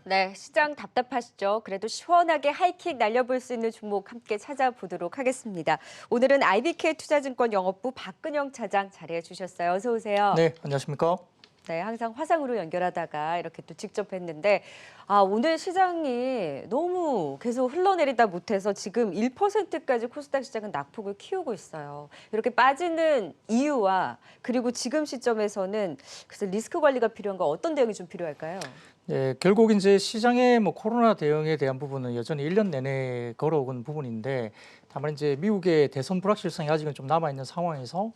네, 시장 답답하시죠? 그래도 시원하게 하이킥 날려볼 수 있는 종목 함께 찾아보도록 하겠습니다. 오늘은 IBK 투자증권 영업부 박근영 차장 자리해 주셨어요. 어서 오세요. 네, 안녕하십니까? 네, 항상 화상으로 연결하다가 이렇게 또 직접 했는데 오늘 시장이 너무 계속 흘러내리다 못해서 지금 1%까지 코스닥 시장은 낙폭을 키우고 있어요. 이렇게 빠지는 이유와 그리고 지금 시점에서는 그래서 리스크 관리가 필요한 거 어떤 대응이 좀 필요할까요? 네, 결국 이제 시장의 코로나 대응에 대한 부분은 여전히 1년 내내 걸어온 부분인데 다만 이제 미국의 대선 불확실성이 아직은 좀 남아 있는 상황에서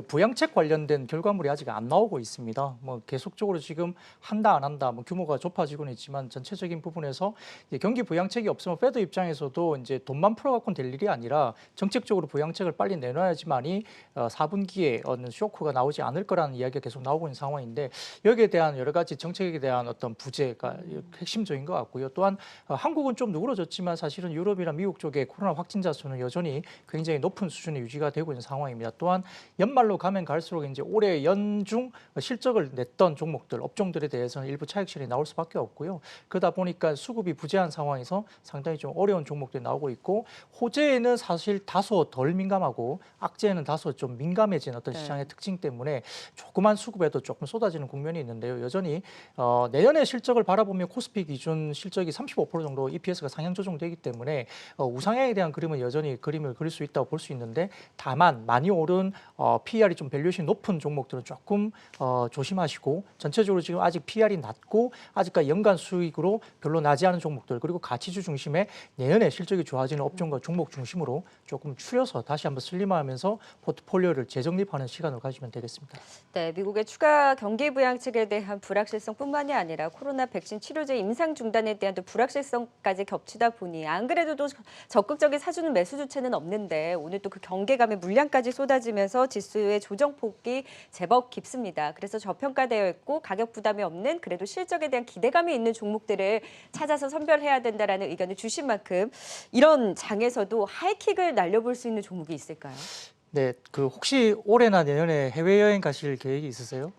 부양책 관련된 결과물이 아직 안 나오고 있습니다. 계속적으로 지금 한다 안 한다 규모가 좁아지고는 있지만 전체적인 부분에서 이제 경기 부양책이 없으면 페드 입장에서도 이제 돈만 풀어갖고는 될 일이 아니라 정책적으로 부양책을 빨리 내놔야지만이 4분기에 어느 쇼크가 나오지 않을 거라는 이야기가 계속 나오고 있는 상황인데 여기에 대한 여러 가지 정책에 대한 어떤 부재가 핵심적인 것 같고요. 또한 한국은 좀 누그러졌지만 사실은 유럽이나 미국 쪽의 코로나 확진자 수는 여전히 굉장히 높은 수준이 유지가 되고 있는 상황입니다. 또한 연말로 가면 갈수록 이제 올해 연중 실적을 냈던 종목들, 업종들에 대해서는 일부 차익 실현이 나올 수밖에 없고요. 그러다 보니까 수급이 부재한 상황에서 상당히 좀 어려운 종목들이 나오고 있고 호재에는 사실 다소 덜 민감하고 악재에는 다소 좀 민감해진 어떤 시장의 특징 때문에 조그만 수급에도 조금 쏟아지는 국면이 있는데요. 여전히 내년에 실적을 바라보면 코스피 기준 실적이 35% 정도 EPS가 상향 조정되기 때문에 우상향에 대한 그림은 여전히 그림을 그릴 수 있다고 볼 수 있는데 다만 많이 오른 PER이 좀 밸류에이션이 높은 종목들은 조금 조심하시고 전체적으로 지금 아직 PER이 낮고 아직까지 연간 수익으로 별로 나지 않은 종목들 그리고 가치주 중심의 내년에 실적이 좋아지는 업종과 종목 중심으로 조금 추려서 다시 한번 슬림화하면서 포트폴리오를 재정립하는 시간을 가지면 되겠습니다. 네, 미국의 추가 경기 부양책에 대한 불확실성뿐만이 아니라 코로나 백신 치료제 임상 중단에 대한 또 불확실성까지 겹치다 보니 안 그래도 또 적극적인 사주는 매수 주체는 없는데 오늘 또 그 경계감에 물량까지 쏟아지면서 지수의 조정폭이 제법 깊습니다. 그래서 저평가되어 있고 가격 부담이 없는 그래도 실적에 대한 기대감이 있는 종목들을 찾아서 선별해야 된다라는 의견을 주신 만큼 이런 장에서도 하이킥을 날려볼 수 있는 종목이 있을까요? 네, 혹시 올해나 내년에 해외여행 가실 계획이 있으세요?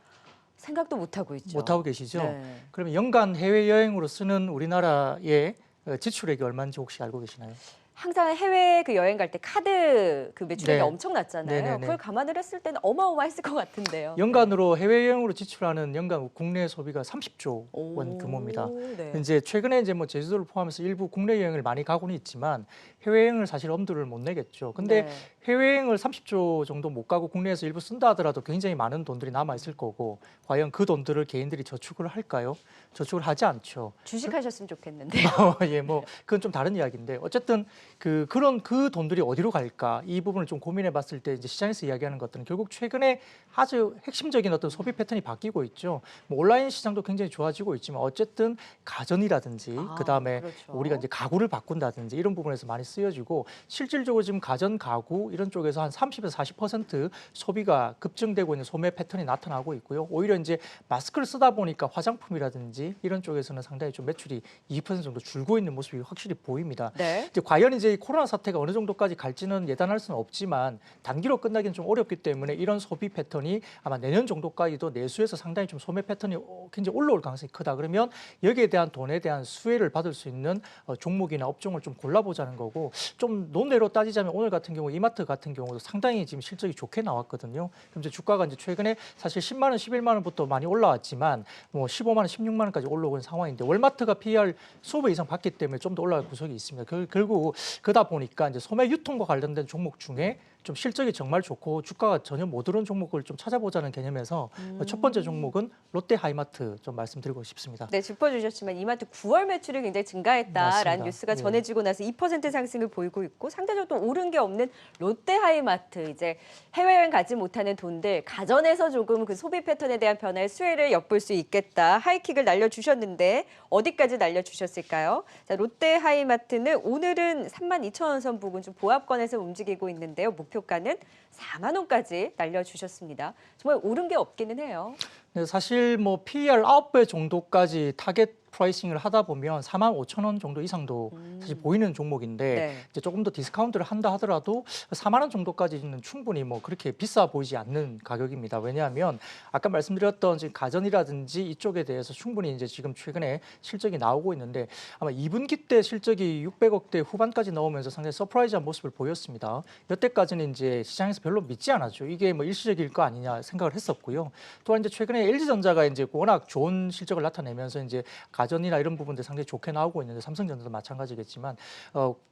생각도 못하고 있죠. 못 하고 계시죠? 네. 그러면 연간 해외여행으로 쓰는 우리나라의 지출액이 얼마인지 혹시 알고 계시나요? 항상 해외 그 여행 갈 때 카드 그 매출액이 네. 엄청났잖아요. 네네네. 그걸 감안을 했을 때는 어마어마했을 것 같은데요. 연간으로 해외여행으로 지출하는 연간 국내 소비가 30조 원 오, 규모입니다. 네. 이제 최근에 이제 제주도를 포함해서 일부 국내 여행을 많이 가고는 있지만 해외여행을 사실 엄두를 못 내겠죠. 근데 네. 해외여행을 30조 정도 못 가고 국내에서 일부 쓴다 하더라도 굉장히 많은 돈들이 남아 있을 거고 과연 그 돈들을 개인들이 저축을 할까요? 저축을 하지 않죠. 주식하셨으면 좋겠는데요. 예, 그건 좀 다른 이야기인데 어쨌든 그런 돈들이 어디로 갈까 이 부분을 좀 고민해 봤을 때 이제 시장에서 이야기하는 것들은 결국 최근에 아주 핵심적인 어떤 소비 패턴이 바뀌고 있죠. 온라인 시장도 굉장히 좋아지고 있지만 어쨌든 가전이라든지 그다음에 그렇죠. 우리가 이제 가구를 바꾼다든지 이런 부분에서 많이 쓰여지고 실질적으로 지금 가전 가구 이런 쪽에서 한 30에서 40% 소비가 급증되고 있는 소매 패턴이 나타나고 있고요. 오히려 이제 마스크를 쓰다 보니까 화장품이라든지 이런 쪽에서는 상당히 좀 매출이 2% 정도 줄고 있는 모습이 확실히 보입니다. 네. 이제 과연 이제 이 코로나 사태가 어느 정도까지 갈지는 예단할 수는 없지만 단기로 끝나기는 좀 어렵기 때문에 이런 소비 패턴이 아마 내년 정도까지도 내수에서 상당히 좀 소매 패턴이 굉장히 올라올 가능성이 크다. 그러면 여기에 대한 돈에 대한 수혜를 받을 수 있는 종목이나 업종을 좀 골라보자는 거고 좀 논대로 따지자면 오늘 같은 경우 이마트 같은 경우도 상당히 지금 실적이 좋게 나왔거든요. 그럼 이제 주가가 이제 최근에 사실 10만 원, 11만 원부터 많이 올라왔지만 15만 원, 16만 원까지 올라오는 상황인데 월마트가 PER 20배 이상 받기 때문에 좀 더 올라갈 구석이 있습니다. 결국 그러다 보니까 이제 소매 유통과 관련된 종목 중에 좀 실적이 정말 좋고 주가가 전혀 못 오른 종목을 좀 찾아보자는 개념에서 첫 번째 종목은 롯데 하이마트 좀 말씀드리고 싶습니다. 네, 짚어주셨지만 이마트 9월 매출이 굉장히 증가했다라는 맞습니다. 뉴스가 예. 전해지고 나서 2% 상승을 보이고 있고 상대적으로 또 오른 게 없는 롯데하이마트 이제 해외여행 가지 못하는 돈들 가전에서 조금 그 소비 패턴에 대한 변화의 수혜를 엿볼 수 있겠다 하이킥을 날려주셨는데 어디까지 날려주셨을까요? 자, 롯데하이마트는 오늘은 32,000원 선 부근 좀 보합권에서 움직이고 있는데요. 목표가는 4만 원까지 날려주셨습니다. 정말 오른 게 없기는 해요. 네, 사실 PER 9배 정도까지 타겟 프라이싱을 하다 보면 45,000원 정도 이상도 사실 보이는 종목인데 네. 이제 조금 더 디스카운트를 한다 하더라도 4만 원 정도까지는 충분히 뭐 그렇게 비싸 보이지 않는 가격입니다. 왜냐하면 아까 말씀드렸던 지금 가전이라든지 이쪽에 대해서 충분히 이제 지금 최근에 실적이 나오고 있는데 아마 2분기 때 실적이 600억대 후반까지 나오면서 상당히 서프라이즈한 모습을 보였습니다. 여태까지는 이제 시장에서 별로 믿지 않았죠. 이게 뭐 일시적일 거 아니냐 생각을 했었고요. 또한 이제 최근에 LG전자가 이제 워낙 좋은 실적을 나타내면서 이제 가전이나 이런 부분들 상당히 좋게 나오고 있는데 삼성전자도 마찬가지겠지만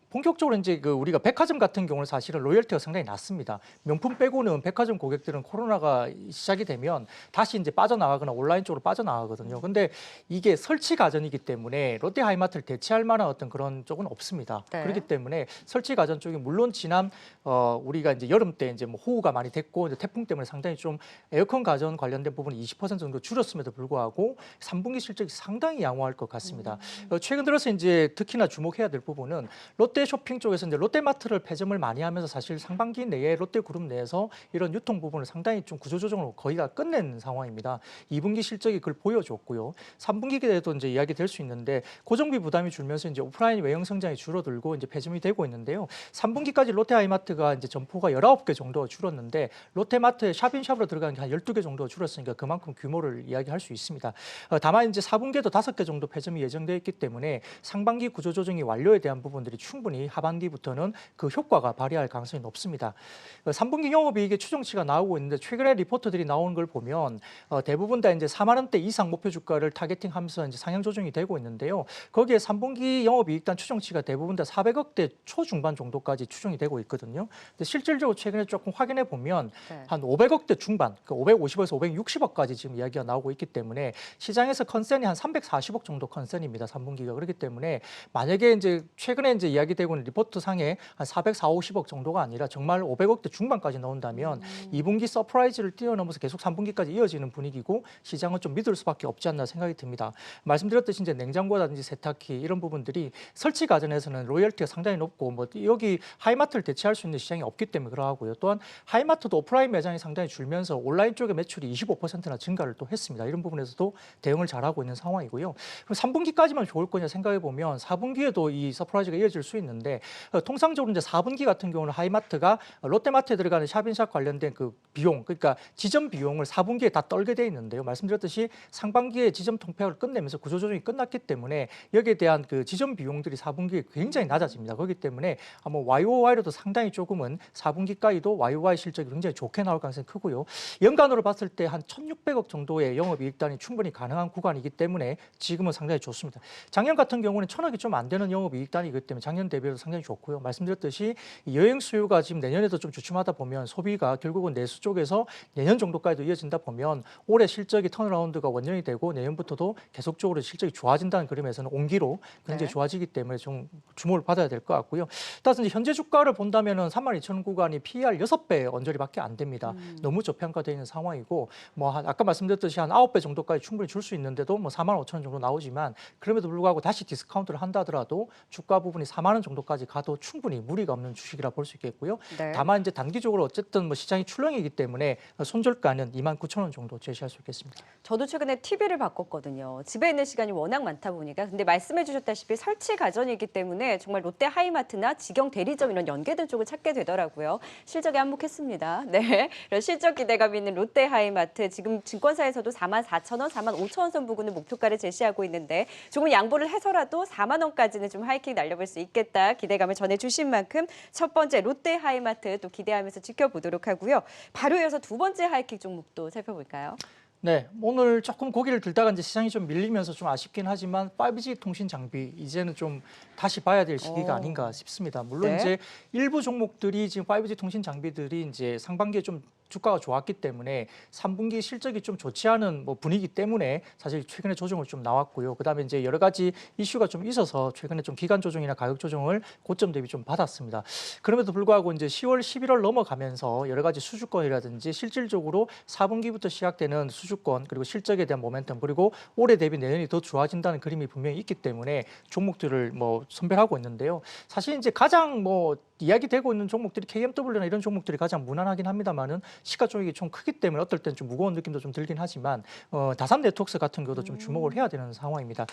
본격적으로 이제 그 우리가 백화점 같은 경우는 사실은 로열티가 상당히 낮습니다. 명품 빼고는 백화점 고객들은 코로나가 시작이 되면 다시 이제 빠져나가거나 온라인 쪽으로 빠져나가거든요. 근데 이게 설치 가전이기 때문에 롯데 하이마트를 대체할 만한 어떤 그런 쪽은 없습니다. 네. 그렇기 때문에 설치 가전 쪽이 물론 지난 우리가 이제 여름 때 이제 뭐 호우가 많이 됐고 이제 태풍 때문에 상당히 좀 에어컨 가전 관련된 부분이 20% 정도 줄었음에도 불구하고 3분기 실적이 상당히 양호할 것 같습니다. 최근 들어서 이제 특히나 주목해야 될 부분은 롯데 쇼핑 쪽에서 이제 롯데마트를 폐점을 많이 하면서 사실 상반기 내에 롯데그룹 내에서 이런 유통 부분을 상당히 좀 구조조정으로 거의 다 끝낸 상황입니다. 2분기 실적이 그걸 보여줬고요. 3분기에도 이제 이야기 될 수 있는데 고정비 부담이 줄면서 이제 오프라인 외형 성장이 줄어들고 이제 폐점이 되고 있는데요. 3분기까지 롯데하이마트가 이제 점포가 19개 정도 줄었는데 롯데마트에 샵인샵으로 들어가는 게 한 12개 정도 줄었으니까 그만큼 규모를 이야기할 수 있습니다. 다만 이제 4분기에도 5개 정도 폐점이 예정되어 있기 때문에 상반기 구조조정이 완료에 대한 부분들이 충분히 하반기부터는 그 효과가 발휘할 가능성이 높습니다. 3분기 영업이익의 추정치가 나오고 있는데 최근에 리포트들이 나오는 걸 보면 대부분 다 이제 4만 원대 이상 목표 주가를 타겟팅하면서 이제 상향 조정이 되고 있는데요. 거기에 3분기 영업이익단 추정치가 대부분 다 400억대 초중반 정도까지 추정이 되고 있거든요. 근데 실질적으로 최근에 조금 확인해 보면 네. 한 500억대 중반, 550에서 560억까지 지금 이야기가 나오고 있기 때문에 시장에서 컨센이 한 340억 정도 컨센입니다. 3분기가 그렇기 때문에 만약에 이제 최근에 이제 이야기되고 있는 리포트 상에 한 450억 정도가 아니라 정말 500억대 중반까지 나온다면 2분기 서프라이즈를 뛰어넘어서 계속 3분기까지 이어지는 분위기고 시장은 좀 믿을 수밖에 없지 않나 생각이 듭니다. 말씀드렸듯이 이제 냉장고라든지 세탁기 이런 부분들이 설치 과정에서는 로열티가 상당히 높고 뭐 여기 하이마트를 대체할 수 있는 시장이 없기 때문에 그러하고요. 또한 하이마트도 오프라인 매장이 상당히 줄면서 온라인 쪽의 매출이 25%나 증가를 또 했습니다. 이런 부분에서도 대응을 잘하고 있는 상황이고요. 그럼 3분기까지만 좋을 거냐 생각해 보면 4분기에도 이 서프라이즈가 이어질 수 있는데 통상적으로 이제 4분기 같은 경우는 하이마트가 롯데마트에 들어가는 샵인샵 관련된 그 비용, 그러니까 지점 비용을 4분기에 다 떨게 돼 있는데요. 말씀드렸듯이 상반기에 지점 통폐합을 끝내면서 구조조정이 끝났기 때문에 여기에 대한 그 지점 비용들이 4분기에 굉장히 낮아집니다. 그렇기 때문에 아마 YOY로도 상당히 조금은 4분기까지도 YOY 실적이 굉장히 좋게 나올 가능성이 크고요. 연간으로 봤을 때 한 1,600억 정도의 영업이익단이 충분히 가능한 구간이기 때문에 지금은 상당히 좋습니다. 작년 같은 경우는 1,000억이 좀 안 되는 영업이익단이기 때문에 작년 대비해서 상당히 좋고요. 말씀드렸듯이 여행 수요가 지금 내년에도 좀 주춤하다 보면 소비가 결국은 내수 쪽에서 내년 정도까지도 이어진다 보면 올해 실적이 턴어라운드가 원년이 되고 내년부터도 계속적으로 실적이 좋아진다는 그림에서는 온기로 굉장히 네. 좋아지기 때문에 좀 주목을 받아야 될 것 같고요. 따라서 이제 현재 주가를 본다면은 32,000원 구간이 PER 6배 언저리밖에 안 됩니다. 너무 저평가되어 있는 상황이고 뭐 아까 말씀드렸듯이 한 9배 정도까지 충분히 줄 수 있는데도 뭐 45,000원 정도 나오지만 그럼에도 불구하고 다시 디스카운트를 한다 하더라도 주가 부분이 4만 원 정도까지 가도 충분히 무리가 없는 주식이라 볼 수 있겠고요. 네. 다만 이제 단기적으로 어쨌든 뭐 시장이 출렁이기 때문에 손절가는 29,000원 정도 제시할 수 있겠습니다. 저도 최근에 TV를 바꿨거든요. 집에 있는 시간이 워낙 많다 보니까. 근데 말씀해 주셨다시피 설치 가전이기 때문에 정말 롯데 하이마트나 직영 대리점 이런 연계된 쪽을 찾게 되더라고요. 실적에 한몫했습니다. 네, 이런 실적 기대감 있는 롯데 하이마트 지금 증권사에서도 44,000원, 45,000원 선 부근을 목표가를 제시하고 있는데 조금 양보를 해서라도 4만 원까지는 좀 하이킥 날려볼 수 있겠다 기대감을 전해주신 만큼 첫 번째 롯데 하이마트 또 기대하면서 지켜보도록 하고요. 바로 이어서 두 번째 하이킥 종목도 살펴볼까요? 네, 오늘 조금 고기를 들다가 이제 시장이 좀 밀리면서 좀 아쉽긴 하지만 5G 통신 장비 이제는 좀 다시 봐야 될 시기가 아닌가 싶습니다. 물론 네. 이제 일부 종목들이 지금 5G 통신 장비들이 이제 상반기에 좀 주가가 좋았기 때문에 3분기 실적이 좀 좋지 않은 뭐 분위기 때문에 사실 최근에 조정을 좀 나왔고요. 그다음에 이제 여러 가지 이슈가 좀 있어서 최근에 좀 기간 조정이나 가격 조정을 고점 대비 좀 받았습니다. 그럼에도 불구하고 이제 10월, 11월 넘어가면서 여러 가지 수주권이라든지 실질적으로 4분기부터 시작되는 수주권 그리고 실적에 대한 모멘텀 그리고 올해 대비 내년이 더 좋아진다는 그림이 분명히 있기 때문에 종목들을 뭐 선별하고 있는데요. 사실 이제 가장 뭐 이야기되고 있는 종목들이 KMW나 이런 종목들이 가장 무난하긴 합니다만은 시가총액이 좀 크기 때문에 어떨 땐 좀 무거운 느낌도 좀 들긴 하지만 다산 네트워크스 같은 경우도 좀 주목을 해야 되는 상황입니다.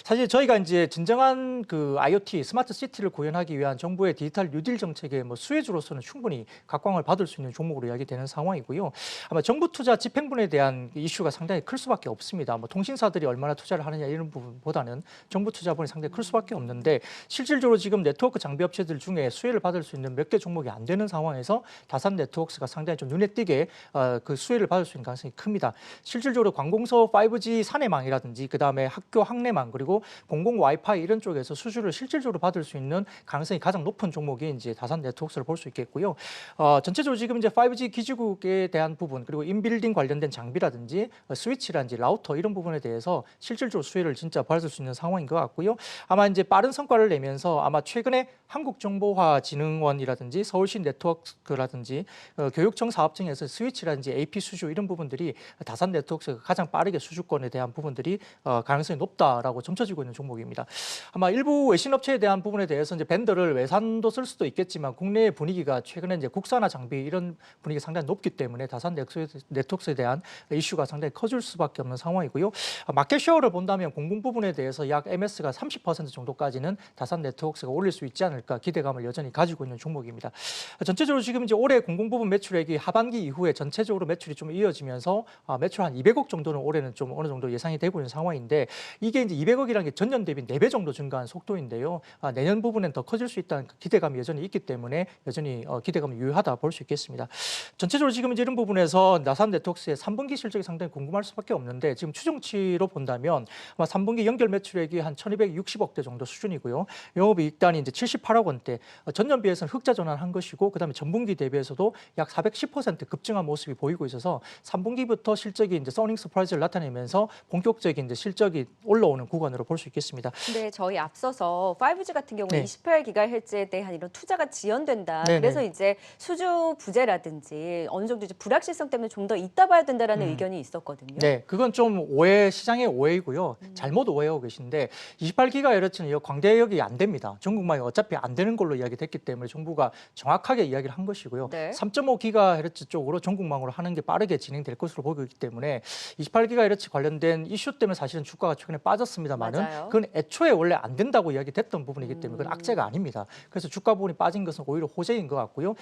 사실 저희가 이제 진정한 그 IoT 스마트 시티를 구현하기 위한 정부의 디지털 뉴딜 정책의 뭐 수혜주로서는 충분히 각광을 받을 수 있는 종목으로 이야기되는 상황이고요. 아마 정부 투자 집행분에 대한 이슈가 상당히 클 수밖에 없습니다. 뭐 통신사들이 얼마나 투자를 하느냐 이런 부분보다는 정부 투자분이 상당히 클 수밖에 없는데 실질적으로 지금 네트워크 장비 업체들 중에 수혜를 받을 수 있는 몇 개 종목이 안 되는 상황에서 다산 네트워크스가 상당히 좀 눈에 띄게 그 수혜를 받을 수 있는 가능성이 큽니다. 실질적으로 관공서 5G 사내망이라든지 그다음에 학교 학내망 그리고 공공 와이파이 이런 쪽에서 수주를 실질적으로 받을 수 있는 가능성이 가장 높은 종목이 이제 다산 네트워크스를 볼 수 있겠고요. 전체적으로 지금 이제 5G 기지국에 대한 부분 그리고 인빌딩 관련된 장비라든지 스위치라든지 라우터 이런 부분에 대해서 실질적으로 수혜를 진짜 받을 수 있는 상황인 것 같고요. 아마 이제 빠른 성과를 내면서 아마 최근에 한국정보화진흥원이라든지 서울시 네트워크라든지 교육청 사업청에서 스위치라든지 AP 수주 이런 부분들이 다산 네트워크가 가장 빠르게 수주권에 대한 부분들이 가능성이 높다라고 점쳐지고 있는 종목입니다. 아마 일부 외신업체에 대한 부분에 대해서 이제 밴더를 외산도 쓸 수도 있겠지만 국내의 분위기가 최근에 이제 국산화 장비 이런 분위기가 상당히 높기 때문에 다산 네트워크에 대한 이슈가 상당히 커질 수밖에 없는 상황이고요. 마켓쉐어를 본다면 공공 부분에 대해서 약 MS가 30% 정도까지는 다산 네트워크가 올릴 수 있지 않을까 기대감을 여전히 가지고 있는 종목입니다. 전체적으로 지금 이제 올해 공공 부분 매출액이 하반기 이후에 전체적으로 매출이 좀 이어지면서 매출 한 200억 정도는 올해는 좀 어느 정도 예상이 되고 있는 상황인데 이게 이제 200억이라는 게 전년 대비 4배 정도 증가한 속도인데요. 내년 부분엔 더 커질 수 있다는 기대감이 여전히 있기 때문에 여전히 기대감이 유효하다 볼 수 있겠습니다. 전체적으로 지금 이제 이런 부분에서 다산 네트워크스의 3분기 실적이 상당히 궁금할 수밖에 없는데 지금 추정치로 본다면 아마 3분기 연결 매출액이 한 1,260억대 정도 수준이고요. 영업이익단이 이제 78억 원대, 전년 비해서는 흑자 전환한 것이고 그다음에 전분기 대비해서도 약 410% 급증한 모습이 보이고 있어서 3분기부터 실적이 이제 서닝 서프라이즈를 나타내면서 본격적인 이제 실적이 올라오는 구간으로 볼 수 있겠습니다. 근데 저희 앞서서 5G 같은 경우에 네. 28GHz에 대한 이런 투자가 지연된다. 네네. 그래서 이제 수주 부재라든지 어느 정도 이제 불확실성 때문에 좀 더 이따 봐야 된다라는 의견이 있었거든요. 네, 그건 좀 시장의 오해이고요. 잘못 오해하고 계신데 28GHz는 광대역이 안 됩니다. 전국망이 어차피 안 되는 걸로 이야기됐기 때문에 정부가 정확하게 이야기를 한 것이고요. 네. 3.5GHz 쪽으로 전국망으로 하는 게 빠르게 진행될 것으로 보고 있기 때문에 28GHz 관련된 이슈 때문에 사실은 주가가 최근에 빠졌습니다만은 맞아요. 그건 애초에 원래 안 된다고 이야기됐던 부분이기 때문에 그건 악재가 아닙니다. 그래서 주가 부분이 빠진 것은 오히려 호재인 것 같고요.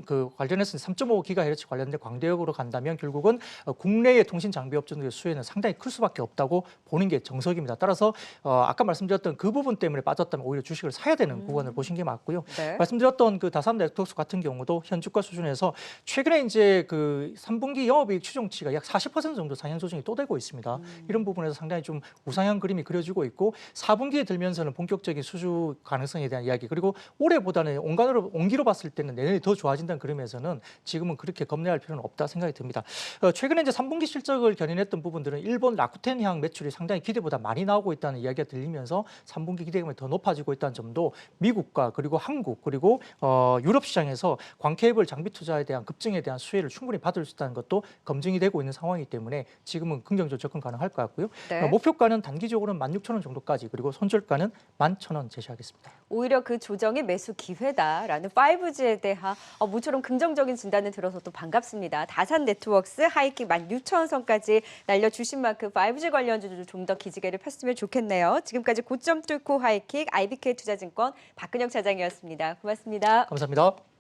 그 관련해서 3.5GHz 관련된 광대역으로 간다면 결국은 국내의 통신 장비 업체들의 수혜는 상당히 클 수밖에 없다고 보는 게 정석입니다. 따라서 아까 말씀드렸던 그 부분 때문에 빠졌다면 오히려 주식을 사야 되는 구간을 보신 게 맞고요. 네. 말씀드렸던 그 다산 네트워크 같은 경우도 현 주가 수준에서 최근에 이제 그 3분기 영업이익 추정치가 약 40% 정도 상향 조정이 또 되고 있습니다. 이런 부분에서 상당히 좀 우상향 그림이 그려지고 있고 4분기에 들면서는 본격적인 수주 가능성에 대한 이야기 그리고 올해보다는 온기로 봤을 때는 내년이 더 좋아진다는 그림에서는 지금은 그렇게 겁내할 필요는 없다 생각이 듭니다. 최근에 이제 3분기 실적을 견인했던 부분들은 일본 라쿠텐향 매출이 상당히 기대보다 많이 나오고 있다는 이야기가 들리면서 3분기 기대감이 더 높아지고 있다는 점도 미국과 그리고 한국 그리고 유럽 시장에서 광케이블 장비 투자에 대한 급증에 대한 수혜를 충분히 받을 수 있다는 것도 검증이 되고 있는 상황이기 때문에 지금은 긍정적으로 접근 가능할 것 같고요. 네. 목표가는 단기적으로는 16,000원 정도까지 그리고 손절가는 11,000원 제시하겠습니다. 오히려 그 조정이 매수 기회다라는 5G에 대한 모처럼 긍정적인 진단을 들어서 또 반갑습니다. 다산 네트워크스 하이킥 16,000원 선까지 날려주신 만큼 5G 관련주도 좀 더 기지개를 폈으면 좋겠네요. 지금까지 고점 뚫고 하이킥 IBK 투자증권 박근영 차장이었습니다. 고맙습니다. 감사합니다.